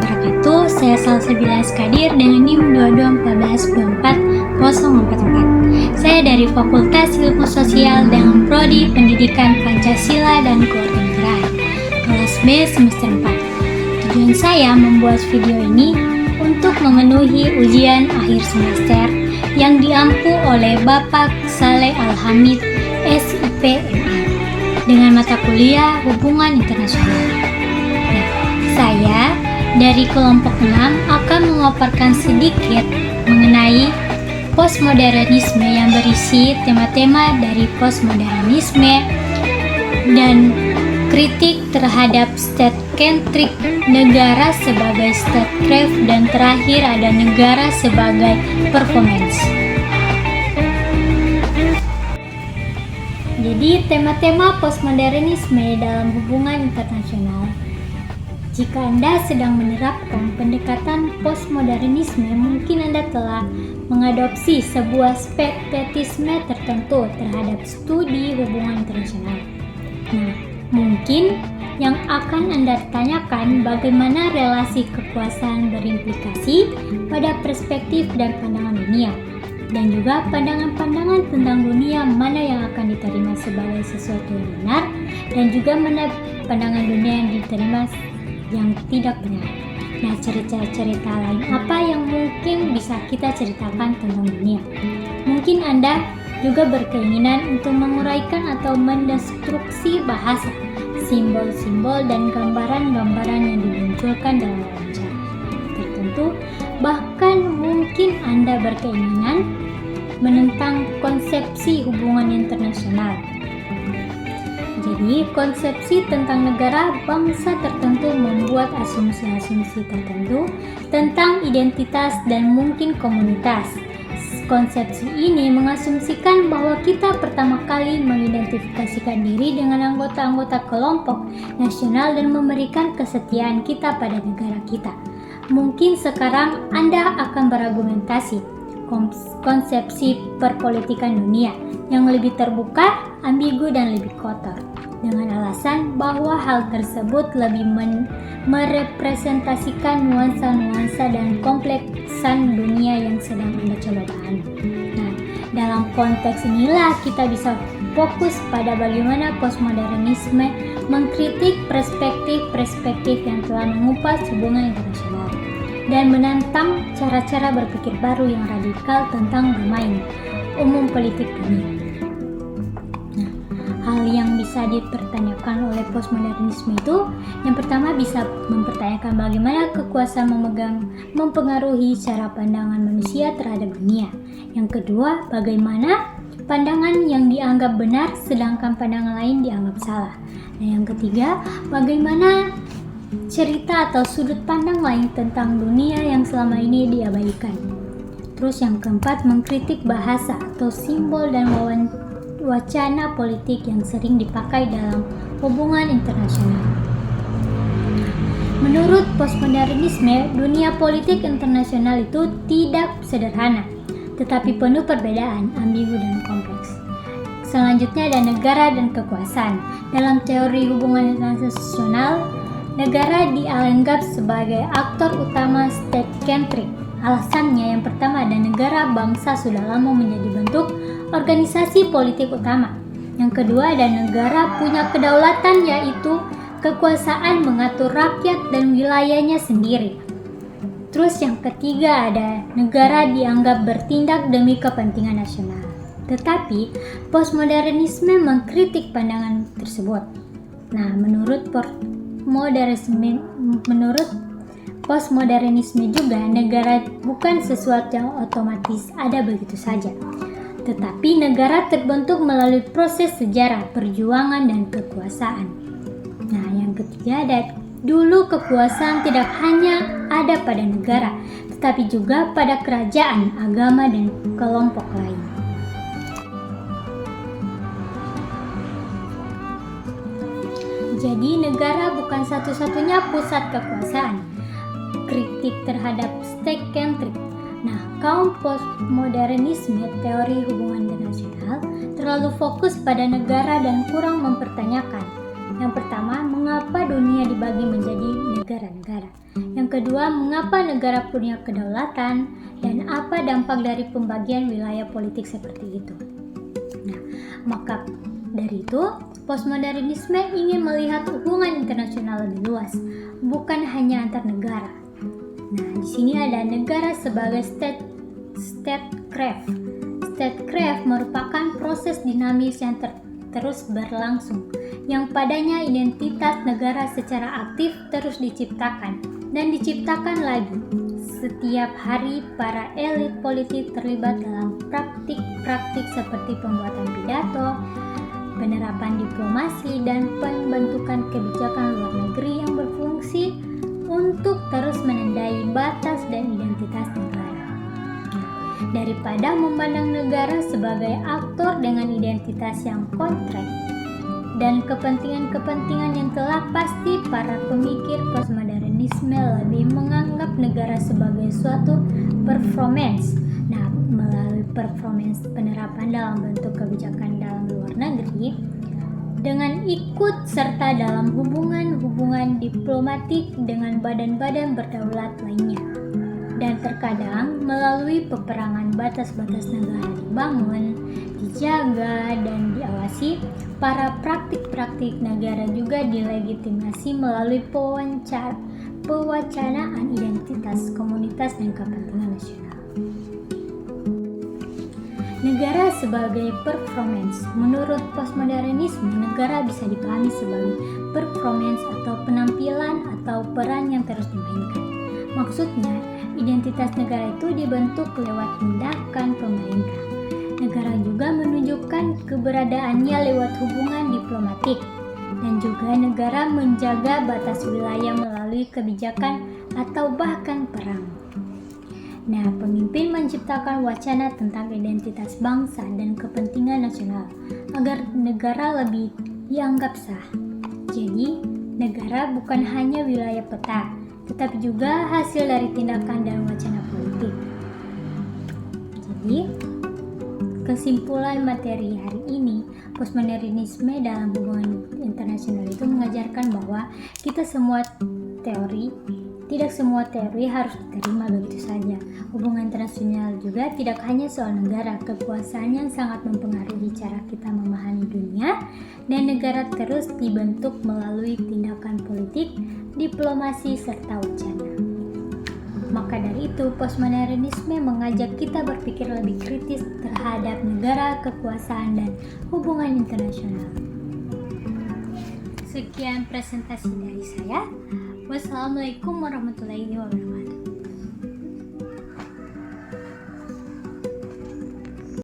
wabarakatuh. Saya Salsabila Skadir dengan NIM 224424044. Saya dari Fakultas Ilmu Sosial dengan Prodi Pendidikan Pancasila dan Kewarganegaraan, kelas B semester 4. Tujuan saya membuat video ini untuk memenuhi ujian akhir semester yang diampu oleh Bapak Saleh Alhamid, SIPMA, dengan mata kuliah Hubungan Internasional. Nah, saya dari kelompok 6 akan memaparkan sedikit mengenai postmodernisme yang berisi tema-tema dari postmodernisme dan kritik terhadap state-centric, negara sebagai statecraft, dan terakhir ada negara sebagai performance. Jadi tema-tema postmodernisme dalam hubungan internasional. Jika Anda sedang menerapkan pendekatan postmodernisme, mungkin Anda telah mengadopsi sebuah skeptisisme tertentu terhadap studi hubungan internasional. Nah, mungkin yang akan Anda tanyakan bagaimana relasi kekuasaan berimplikasi pada perspektif dan pandangan dunia, dan juga pandangan-pandangan tentang dunia mana yang akan diterima sebagai sesuatu yang benar, dan juga mana pandangan dunia yang diterima yang tidak benar. Nah, cerita-cerita lain apa yang mungkin bisa kita ceritakan tentang dunia? Mungkin Anda juga berkeinginan untuk menguraikan atau mendestruksi bahasa, simbol-simbol, dan gambaran-gambaran yang dimunculkan dalam wawancara tertentu. Bahkan mungkin Anda berkeinginan menentang konsepsi hubungan internasional. Jadi, konsepsi tentang negara bangsa tertentu membuat asumsi-asumsi tertentu tentang identitas dan mungkin komunitas. Konsepsi ini mengasumsikan bahwa kita pertama kali mengidentifikasikan diri dengan anggota-anggota kelompok nasional dan memberikan kesetiaan kita pada negara kita. Mungkin sekarang Anda akan berargumentasi konsepsi perpolitikan dunia yang lebih terbuka, ambigu, dan lebih kotor, dengan alasan bahwa hal tersebut lebih merepresentasikan nuansa-nuansa dan kompleksan dunia yang sedang Anda coba pahami. Nah, dalam konteks inilah kita bisa fokus pada bagaimana postmodernisme mengkritik perspektif-perspektif yang telah mengupas hubungan internasional dan menantang cara-cara berpikir baru yang radikal tentang domain umum politik dunia. Nah, hal yang bisa dipertanyakan oleh postmodernisme itu, yang pertama bisa mempertanyakan bagaimana kekuasaan mempengaruhi cara pandangan manusia terhadap dunia. Yang kedua, bagaimana pandangan yang dianggap benar sedangkan pandangan lain dianggap salah. Dan yang ketiga, bagaimana cerita atau sudut pandang lain tentang dunia yang selama ini diabaikan. Terus yang keempat, mengkritik bahasa atau simbol dan wacana politik yang sering dipakai dalam hubungan internasional. Menurut postmodernisme, dunia politik internasional itu tidak sederhana, tetapi penuh perbedaan, ambigu, dan kompleks. Selanjutnya ada negara dan kekuasaan. Dalam teori hubungan internasional, negara dianggap sebagai aktor utama state-centric. Alasannya yang pertama ada negara bangsa sudah lama menjadi bentuk organisasi politik utama. Yang kedua ada negara punya kedaulatan, yaitu kekuasaan mengatur rakyat dan wilayahnya sendiri. Terus yang ketiga ada negara dianggap bertindak demi kepentingan nasional. Tetapi postmodernisme mengkritik pandangan tersebut. Nah, menurut postmodernisme juga, negara bukan sesuatu yang otomatis ada begitu saja, tetapi negara terbentuk melalui proses sejarah, perjuangan, dan kekuasaan. Nah, yang ketiga ada dulu kekuasaan tidak hanya ada pada negara, tetapi juga pada kerajaan, agama, dan kelompok lain. Jadi negara bukan satu-satunya pusat kekuasaan. Kritik terhadap state-centric. Nah, kaum postmodernisme teori hubungan internasional terlalu fokus pada negara dan kurang mempertanyakan. Yang pertama, mengapa dunia dibagi menjadi negara-negara. Yang Yang kedua, mengapa negara punya kedaulatan dan apa dampak dari pembagian wilayah politik seperti itu. Nah, maka dari itu, postmodernisme ingin melihat hubungan internasional lebih luas, bukan hanya antar negara. Nah, di sini ada negara sebagai statecraft. Statecraft merupakan proses dinamis yang terus berlangsung, yang padanya identitas negara secara aktif terus diciptakan dan diciptakan lagi. Setiap hari para elit politik terlibat dalam praktik-praktik seperti pembuatan pidato, penerapan diplomasi, dan pembentukan kebijakan luar negeri yang berfungsi untuk terus menandai batas dan identitas negara. Daripada memandang negara sebagai aktor dengan identitas yang kontrak dan kepentingan-kepentingan yang telah pasti, para pemikir postmodernisme lebih menganggap negara sebagai suatu performance. Nah, melalui performance penerapan dalam bentuk kebijakan dalam luar negeri, dengan ikut serta dalam hubungan-hubungan diplomatik dengan badan-badan berdaulat lainnya. Dan terkadang melalui peperangan batas-batas negara dibangun, dijaga, dan diawasi, para praktik-praktik negara juga dilegitimasi melalui pewacanaan identitas, komunitas, dan kepentingan nasional. Negara sebagai performance. Menurut postmodernisme, negara bisa dipahami sebagai performance atau penampilan atau peran yang terus dimainkan. Maksudnya, identitas negara itu dibentuk lewat tindakan pemerintah. Negara juga menunjukkan keberadaannya lewat hubungan diplomatik, dan juga negara menjaga batas wilayah melalui kebijakan atau bahkan perang. Nah, pemimpin menciptakan wacana tentang identitas bangsa dan kepentingan nasional agar negara lebih dianggap sah. Jadi, negara bukan hanya wilayah peta, tetapi juga hasil dari tindakan dan wacana politik. Jadi, kesimpulan materi hari ini, postmodernisme dalam hubungan internasional itu mengajarkan bahwa tidak semua teori harus diterima begitu saja. Hubungan internasional juga tidak hanya soal negara, kekuasaan yang sangat mempengaruhi cara kita memahami dunia, dan negara terus dibentuk melalui tindakan politik, diplomasi, serta wacana. Maka dari itu, postmodernisme mengajak kita berpikir lebih kritis terhadap negara, kekuasaan, dan hubungan internasional. Sekian presentasi dari saya. Wassalamualaikum warahmatullahi wabarakatuh.